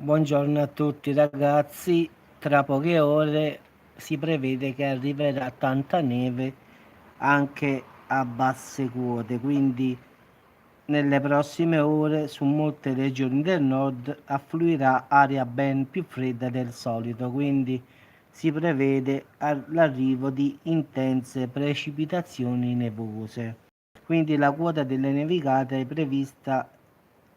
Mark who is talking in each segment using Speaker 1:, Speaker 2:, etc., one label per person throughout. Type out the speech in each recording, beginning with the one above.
Speaker 1: Buongiorno a tutti ragazzi, tra poche ore si prevede che arriverà tanta neve anche a basse quote, quindi nelle prossime ore su molte regioni del nord affluirà aria ben più fredda del solito, quindi si prevede l'arrivo di intense precipitazioni nevose. Quindi la quota delle nevicate è prevista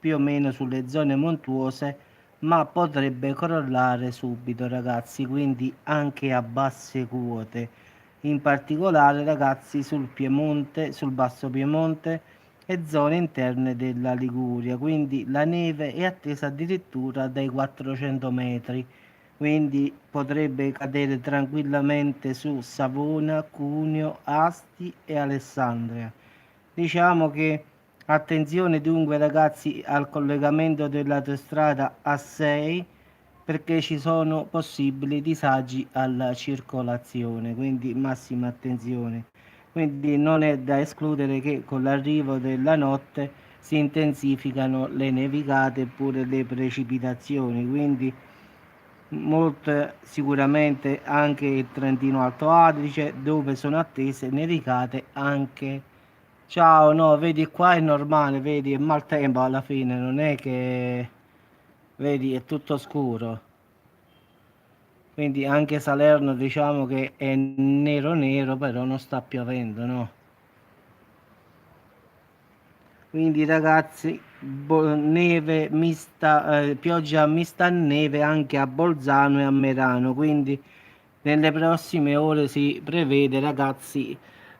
Speaker 1: più o meno sulle zone montuose, ma potrebbe crollare subito, ragazzi, quindi anche a basse quote. In particolare, ragazzi, sul Piemonte, sul Basso Piemonte e zone interne della Liguria, quindi la neve è attesa addirittura dai 400 metri, quindi potrebbe cadere tranquillamente su Savona, Cuneo, Asti e Alessandria. Diciamo che attenzione dunque ragazzi al collegamento dell'autostrada A6 perché ci sono possibili disagi alla circolazione, quindi massima attenzione. Quindi non è da escludere che con l'arrivo della notte si intensificano le nevicate e pure le precipitazioni, quindi molte sicuramente anche il Trentino Alto Adige dove sono attese nevicate anche. Ciao, no, vedi qua è normale, vedi è maltempo alla fine, non è che vedi è tutto scuro. Quindi anche Salerno diciamo che è nero nero, però non sta piovendo, no? Quindi ragazzi, neve mista, pioggia mista a neve anche a Bolzano e a Merano. Quindi nelle prossime ore si prevede, ragazzi,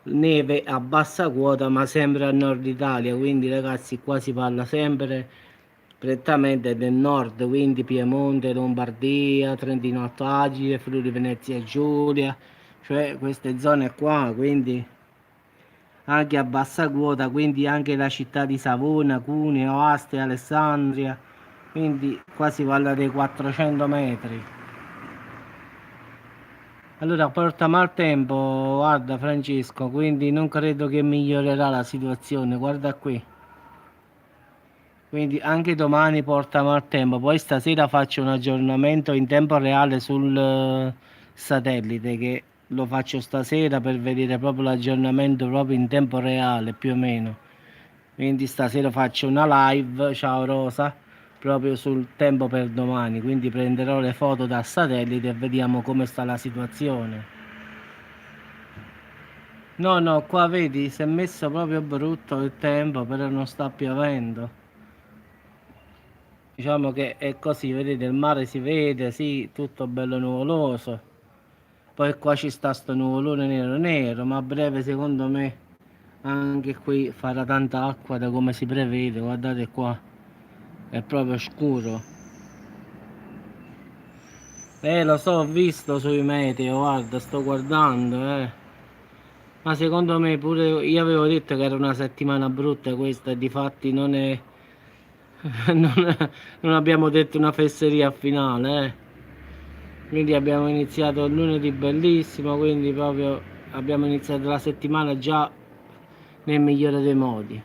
Speaker 1: neve a bassa quota, ma sempre a nord Italia. Quindi ragazzi, qua si parla sempre prettamente del nord, quindi Piemonte, Lombardia, Trentino Alto Adige, Friuli Venezia Giulia, cioè queste zone qua, quindi anche a bassa quota, quindi anche la città di Savona, Cuneo, Asti, Alessandria, quindi qua si parla dei 400 metri. Allora porta maltempo, guarda Francesco, quindi non credo che migliorerà la situazione, guarda qui. Quindi anche domani porta maltempo, poi stasera faccio un aggiornamento in tempo reale sul satellite che lo faccio stasera per vedere proprio l'aggiornamento proprio in tempo reale più o meno. Quindi stasera faccio una live, ciao Rosa, proprio sul tempo per domani, quindi prenderò le foto dal satellite e vediamo come sta la situazione. No, no, qua vedi, si è messo proprio brutto il tempo, però non sta piovendo. Diciamo che è così, vedete, il mare si vede, sì, tutto bello nuvoloso. Poi qua ci sta sto nuvolone nero nero, ma a breve secondo me anche qui farà tanta acqua da come si prevede, guardate qua, è proprio scuro. Lo so, ho visto sui meteo, guarda, sto guardando. Ma secondo me pure io avevo detto che era una settimana brutta questa e difatti non è, non, non abbiamo detto una fesseria a finale. Quindi abbiamo iniziato il lunedì bellissimo, quindi proprio abbiamo iniziato la settimana già nel migliore dei modi.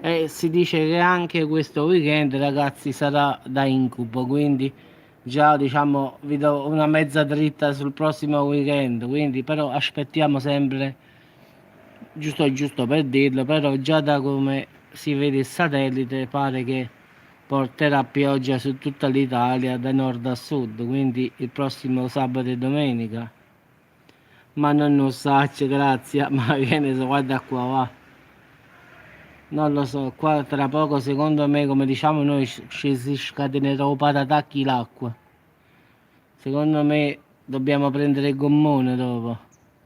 Speaker 1: E si dice che anche questo weekend, ragazzi, sarà da incubo, quindi già diciamo vi do una mezza dritta sul prossimo weekend, quindi però aspettiamo sempre, giusto giusto per dirlo, però già da come si vede il satellite pare che porterà pioggia su tutta l'Italia da nord a sud, quindi il prossimo sabato e domenica. Ma non lo so, grazie, ma che ne so, guarda qua, va. Non lo so, qua tra poco secondo me, come diciamo noi, ci si scatenerà un patatacchi l'acqua. Secondo me dobbiamo prendere il gommone dopo.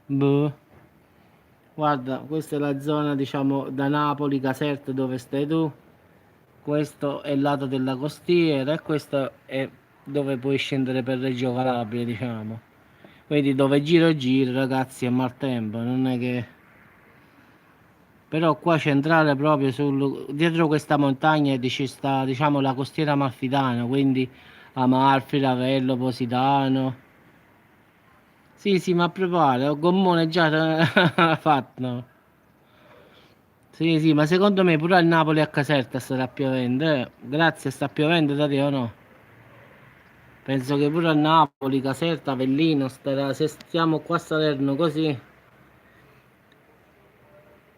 Speaker 1: Boh. Guarda, questa è la zona, diciamo, da Napoli, Caserta, dove stai tu. Questo è il lato della costiera e questo è dove puoi scendere per Reggio Calabria, diciamo. Quindi dove giro giro, ragazzi, è maltempo, non è che... Però qua centrale proprio dietro questa montagna ci sta, diciamo, la costiera amalfitana, quindi Amalfi, Ravello, Positano. Sì, sì, ma prepara, ho gommone già fatto. Sì, sì, ma secondo me pure a Napoli e a Caserta starà piovendo, eh. Grazie, sta piovendo da te o no? Penso che pure a Napoli, Caserta, Avellino, se stiamo qua a Salerno così.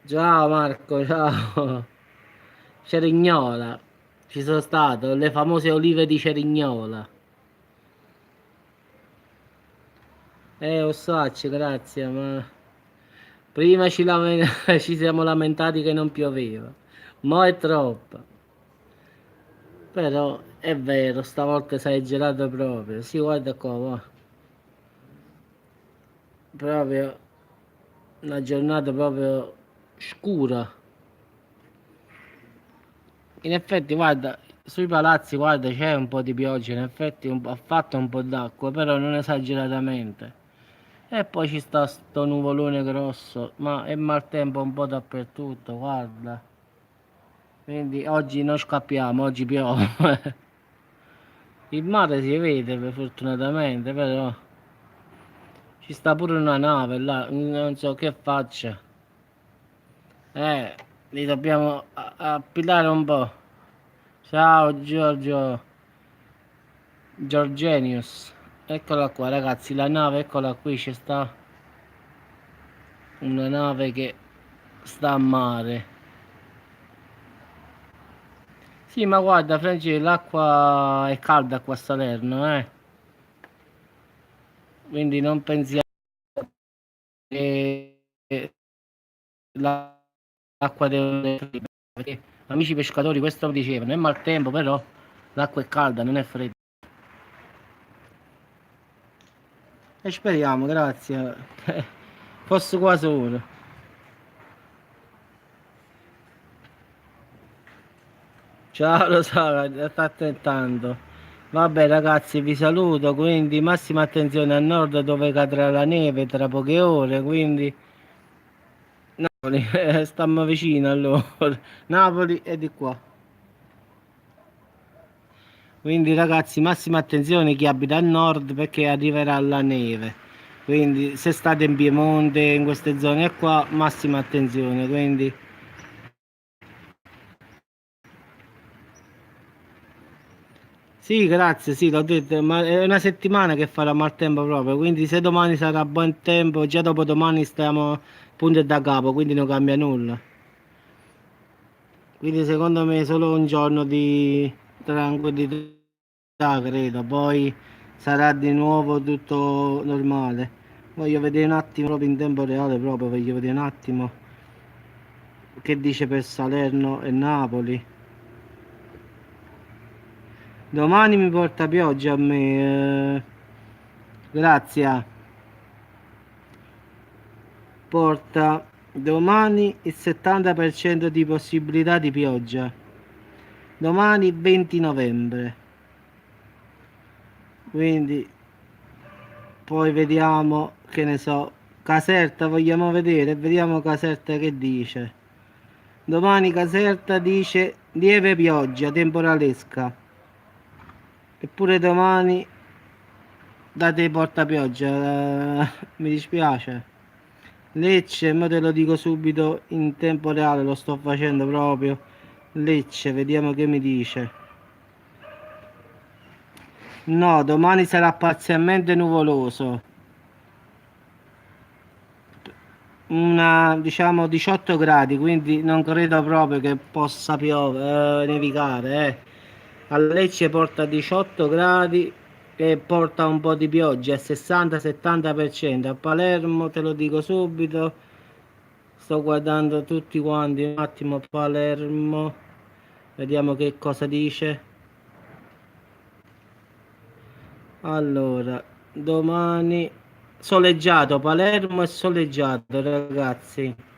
Speaker 1: Ciao Marco, ciao. Cerignola, ci sono stato, le famose olive di Cerignola. Ossacci, grazie, ma prima ci siamo lamentati che non pioveva. Mo' è troppo. Però è vero, stavolta sei gelato proprio. Sì, guarda qua, va. Proprio una giornata proprio scura. In effetti, guarda, sui palazzi, guarda, c'è un po' di pioggia, in effetti ha fatto un po' d'acqua, però non esageratamente. E poi ci sta sto nuvolone grosso, ma è maltempo un po' dappertutto, guarda. Quindi oggi non scappiamo, oggi piove. Il mare si vede fortunatamente, però ci sta pure una nave là, non so che faccia. Eh, li dobbiamo appillare un po'. Ciao Giorgio, Giorgenius. Eccola qua ragazzi, la nave, eccola qui, ci sta una nave che sta a mare. Sì, ma guarda, Franci, l'acqua è calda qua a Salerno, eh. Quindi non pensiamo che l'acqua deve fredda. Perché amici pescatori questo lo dicevano, è maltempo, però l'acqua è calda, non è fredda. E speriamo, grazie. Fosse quasi ora. Ciao, lo so, sta attentando. Vabbè ragazzi, vi saluto, quindi massima attenzione a nord dove cadrà la neve tra poche ore, quindi Napoli, stiamo vicino allora. Napoli è di qua. Quindi ragazzi, massima attenzione chi abita al nord perché arriverà la neve. Quindi se state in Piemonte, in queste zone qua, massima attenzione. Quindi sì, grazie, sì, l'ho detto, ma è una settimana che farà maltempo proprio. Quindi se domani sarà buon tempo, già dopodomani stiamo punto e da capo, quindi non cambia nulla. Quindi secondo me è solo un giorno di tranquillità, credo. Poi sarà di nuovo tutto normale. Voglio vedere un attimo proprio in tempo reale, proprio voglio vedere un attimo che dice per Salerno e Napoli. Domani mi porta pioggia a me. Grazie. Porta domani il 70% di possibilità di pioggia. Domani 20 novembre. Quindi poi vediamo, che ne so, Caserta vogliamo vedere, vediamo Caserta che dice. Domani Caserta dice lieve pioggia temporalesca. Eppure domani date porta pioggia, mi dispiace. Lecce, ma te lo dico subito in tempo reale, lo sto facendo proprio. Lecce, vediamo che mi dice. No, domani sarà parzialmente nuvoloso. Una diciamo 18 gradi, quindi non credo proprio che possa piovere, nevicare, eh. A Lecce porta 18 gradi e porta un po' di pioggia, 60-70%. A Palermo te lo dico subito, sto guardando tutti quanti un attimo Palermo, vediamo che cosa dice. Allora, domani soleggiato, Palermo è soleggiato, ragazzi.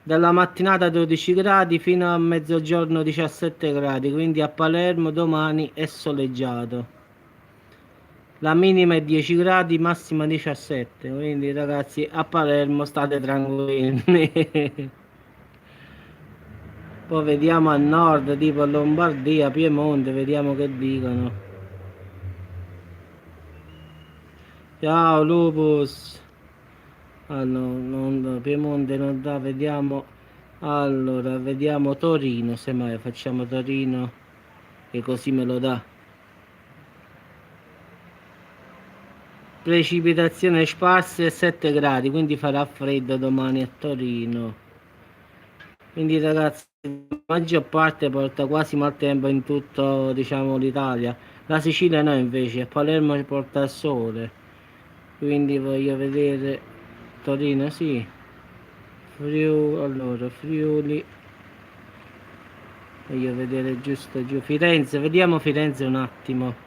Speaker 1: Dalla mattinata 12 gradi fino a mezzogiorno 17 gradi, quindi a Palermo domani è soleggiato. La minima è 10 gradi, massima 17, quindi ragazzi a Palermo state tranquilli. Poi vediamo a nord, tipo Lombardia, Piemonte, vediamo che dicono. Ciao Lupus. Ah no, Piemonte non dà, vediamo. Allora, vediamo Torino, semmai facciamo Torino, che così me lo dà. precipitazioni sparse e 7 gradi, quindi farà freddo domani a Torino. Quindi ragazzi, la maggior parte porta quasi maltempo in tutto, diciamo, l'Italia. La Sicilia no invece, a Palermo porta il sole. Quindi voglio vedere Torino, sì. Allora, Friuli. Voglio vedere giusto giù. Firenze, vediamo Firenze un attimo.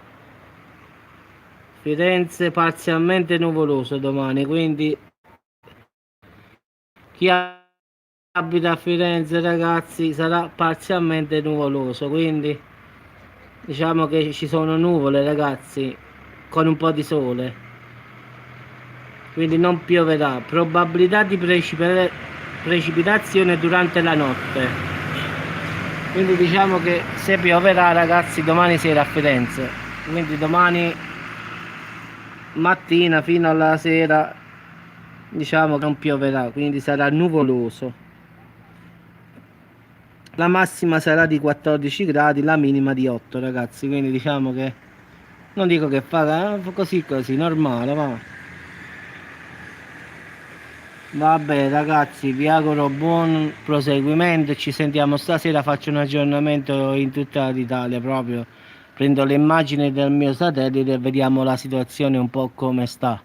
Speaker 1: Firenze parzialmente nuvoloso domani, quindi chi abita a Firenze ragazzi sarà parzialmente nuvoloso, quindi diciamo che ci sono nuvole ragazzi con un po' di sole, quindi non pioverà, probabilità di precipitazione durante la notte, quindi diciamo che se pioverà ragazzi domani sera a Firenze, quindi domani mattina fino alla sera diciamo che non pioverà, quindi sarà nuvoloso. La massima sarà di 14 gradi, la minima di 8 ragazzi, quindi diciamo che non dico che fa così così, normale, ma vabbè ragazzi, vi auguro buon proseguimento, ci sentiamo stasera, faccio un aggiornamento in tutta l'Italia proprio, prendo le immagini del mio satellite e vediamo la situazione un po' come sta,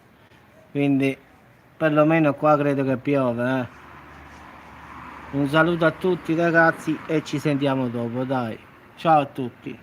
Speaker 1: quindi perlomeno qua credo che piove, eh. Un saluto a tutti ragazzi e ci sentiamo dopo, dai. Ciao a tutti.